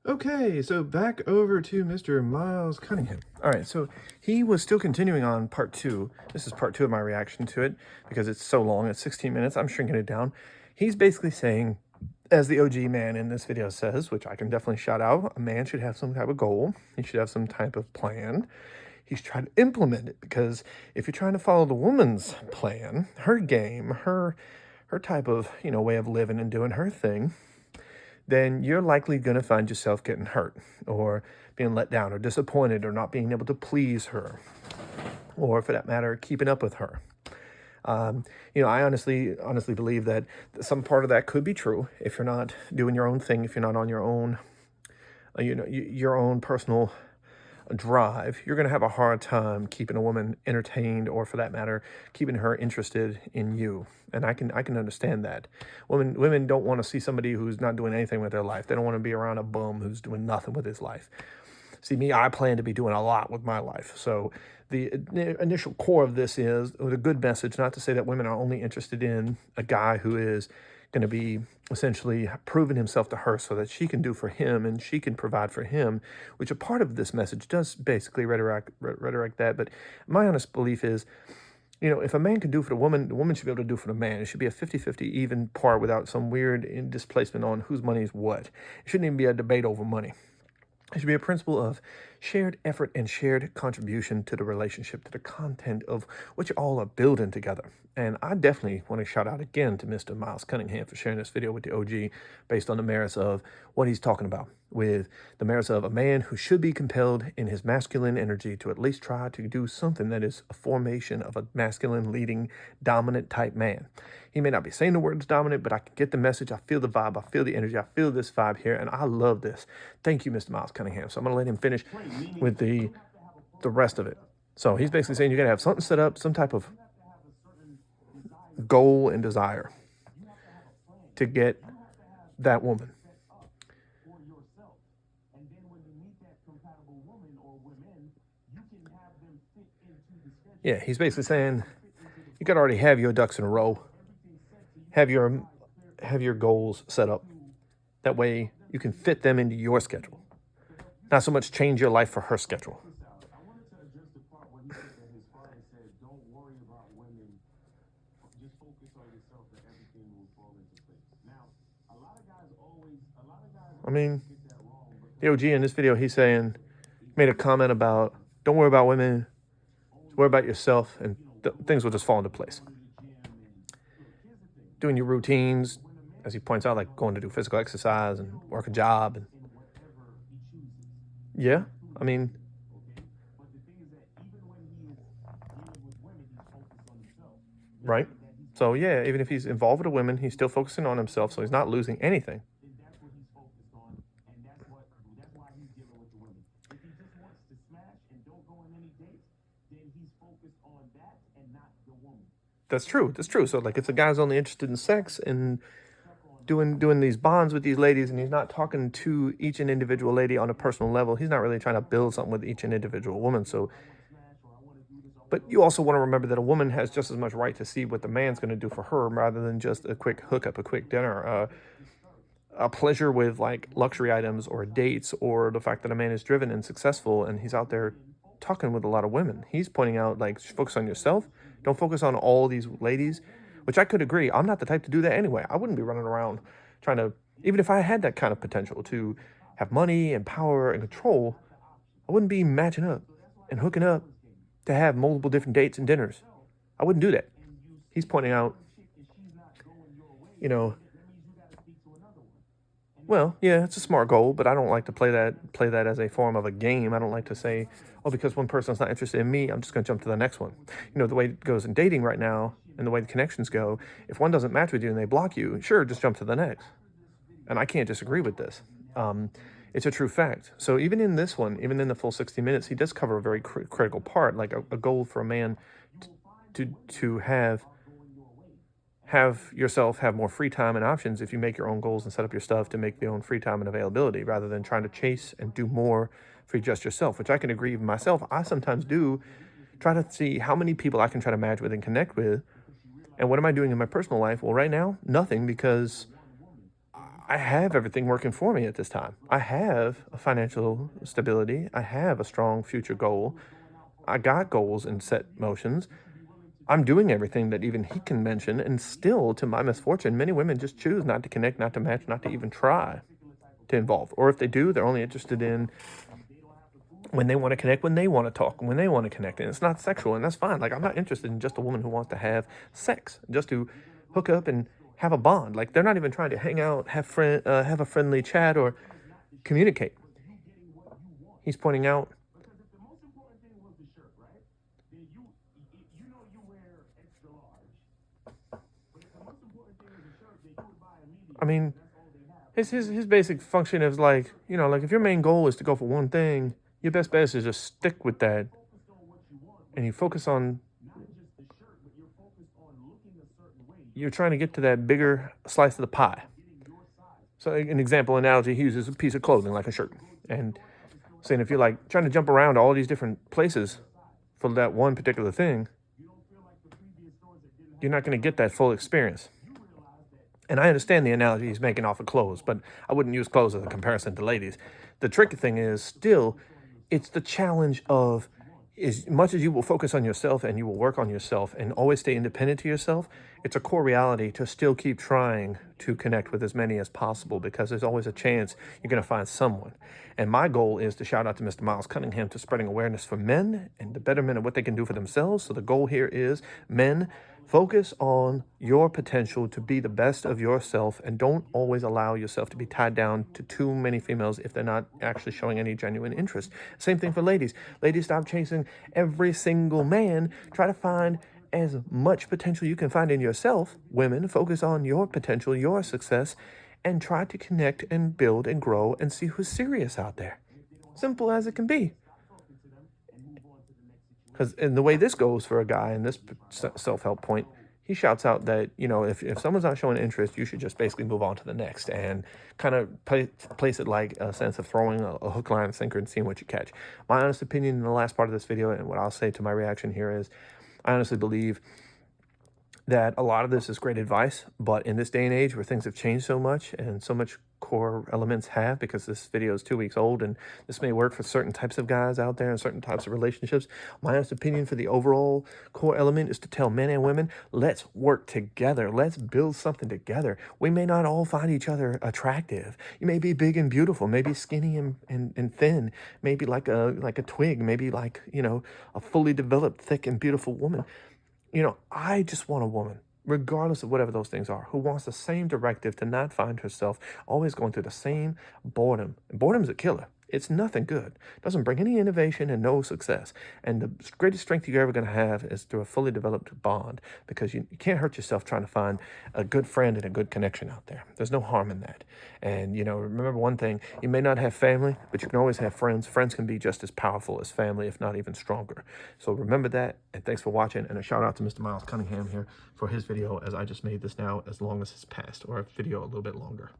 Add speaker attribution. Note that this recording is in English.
Speaker 1: Okay, so back over to Mr. Miles Cunningham. All right, so he was still continuing on part two. This is part two of my reaction to it because it's so long. It's 16 minutes. I'm shrinking it down. He's basically saying, as the OG man in this video says, which I can definitely shout out, a man should have some type of goal. He should have some type of plan. He's trying to implement it because if you're trying to follow the woman's plan, her game, her type of, way of living and doing her thing, then you're likely going to find yourself getting hurt or being let down or disappointed or not being able to please her or, for that matter, keeping up with her. I honestly believe that some part of that could be true if you're not doing your own thing, if you're not on your own, your own personal drive. You're going to have a hard time keeping a woman entertained or, for that matter, keeping her interested in you. And I can understand that. Women don't want to see somebody who's not doing anything with their life. They don't want to be around a bum who's doing nothing with his life. See, me, I plan to be doing a lot with my life. So the initial core of this is with a good message, not to say that women are only interested in a guy who is going to be essentially proving himself to her so that she can do for him and she can provide for him, which a part of this message does basically redirect that. But my honest belief is, if a man can do for the woman should be able to do for the man. It should be a 50-50 even part without some weird displacement on whose money is what. It shouldn't even be a debate over money. It should be a principle of shared effort and shared contribution to the relationship, to the content of what you all are building together. And I definitely want to shout out again to Mr. Miles Cunningham for sharing this video with the OG based on the merits of what he's talking about, with the merits of a man who should be compelled in his masculine energy to at least try to do something that is a formation of a masculine, leading, dominant type man. He may not be saying the words dominant, but I can get the message. I feel the vibe. I feel the energy. I feel this vibe here, and I love this. Thank you, Mr. Miles Cunningham. So I'm going to let him finish with the rest of it. So he's basically saying you got to have something set up, some type of goal and desire to get that woman. Yeah, he's basically saying you got to already have your ducks in a row. Have your goals set up. That way you can fit them into your schedule. Not so much change your life for her schedule. I mean, the OG in this video, he's saying, made a comment about, don't worry about women, worry about yourself, and things will just fall into place. Doing your routines, as he points out, like going to do physical exercise and work a job. And yeah, I mean, right? So yeah, even if he's involved with the women, he's still focusing on himself, so he's not losing anything. That's true. That's true. So like if the guy's only interested in sex and doing these bonds with these ladies and he's not talking to each and individual lady on a personal level, he's not really trying to build something with each and individual woman. So, but you also want to remember that a woman has just as much right to see what the man's going to do for her rather than just a quick hookup, a quick dinner, a pleasure with like luxury items or dates, or the fact that a man is driven and successful and he's out there talking with a lot of women. He's pointing out, like, focus on yourself. Don't focus on all these ladies, which I could agree. I'm not the type to do that anyway. I wouldn't be running around trying to, even if I had that kind of potential to have money and power and control, I wouldn't be matching up and hooking up to have multiple different dates and dinners. I wouldn't do that. He's pointing out, well, yeah, it's a smart goal, but I don't like to play that as a form of a game. I don't like to say, oh, because one person's not interested in me, I'm just going to jump to the next one. The way it goes in dating right now and the way the connections go, if one doesn't match with you and they block you, sure, just jump to the next. And I can't disagree with this. It's a true fact. So even in this one, even in the full 60 minutes, he does cover a very critical part, like a goal for a man to have yourself have more free time and options if you make your own goals and set up your stuff to make your own free time and availability rather than trying to chase and do more for just yourself, which I can agree with myself. I sometimes do try to see how many people I can try to match with and connect with. And what am I doing in my personal life? Well, right now, nothing, because I have everything working for me at this time. I have a financial stability. I have a strong future goal. I got goals and set motions. I'm doing everything that even he can mention, and still, to my misfortune, many women just choose not to connect, not to match, not to even try to involve. Or if they do, they're only interested in when they want to connect, when they want to talk, when they want to connect. And it's not sexual, and that's fine. Like, I'm not interested in just a woman who wants to have sex, just to hook up and have a bond. Like, they're not even trying to hang out, have a friendly chat, or communicate. He's pointing out, I mean, his basic function is like, like if your main goal is to go for one thing, your best bet is to just stick with that, and you focus on, you're trying to get to that bigger slice of the pie. So an example analogy he uses a piece of clothing like a shirt, and saying if you're like trying to jump around to all these different places for that one particular thing, you're not going to get that full experience. And I understand the analogy he's making off of clothes, but I wouldn't use clothes as a comparison to ladies. The tricky thing is still, it's the challenge of, as much as you will focus on yourself and you will work on yourself and always stay independent to yourself, it's a core reality to still keep trying to connect with as many as possible, because there's always a chance you're going to find someone. And my goal is to shout out to Mr. Miles Cunningham to spreading awareness for men and the betterment of what they can do for themselves. So the goal here is, men, focus on your potential to be the best of yourself, and don't always allow yourself to be tied down to too many females if they're not actually showing any genuine interest. Same thing for ladies. Ladies, stop chasing every single man. Try to find as much potential you can find in yourself. Women, focus on your potential, your success, and try to connect and build and grow and see who's serious out there. Simple as it can be. Because in the way this goes for a guy in this self-help point, he shouts out that, if someone's not showing interest, you should just basically move on to the next, and kind of place it like a sense of throwing a hook, line, and sinker and seeing what you catch. My honest opinion in the last part of this video, and what I'll say to my reaction here, is I honestly believe that a lot of this is great advice, but in this day and age where things have changed so much and so much core elements have, because this video is 2 weeks old and this may work for certain types of guys out there and certain types of relationships, my honest opinion for the overall core element is to tell men and women, let's work together. Let's build something together. We may not all find each other attractive. You may be big and beautiful, maybe skinny and thin, maybe like a twig, maybe like, a fully developed, thick and beautiful woman. I just want a woman, regardless of whatever those things are, who wants the same directive to not find herself always going through the same boredom. And boredom's a killer. It's nothing good. It doesn't bring any innovation and no success. And the greatest strength you're ever going to have is through a fully developed bond, because you can't hurt yourself trying to find a good friend and a good connection out there. There's no harm in that. And, remember one thing, you may not have family, but you can always have friends. Friends can be just as powerful as family, if not even stronger. So remember that, and thanks for watching. And a shout out to Mr. Miles Cunningham here for his video, as I just made this now as long as it's passed, or a video a little bit longer.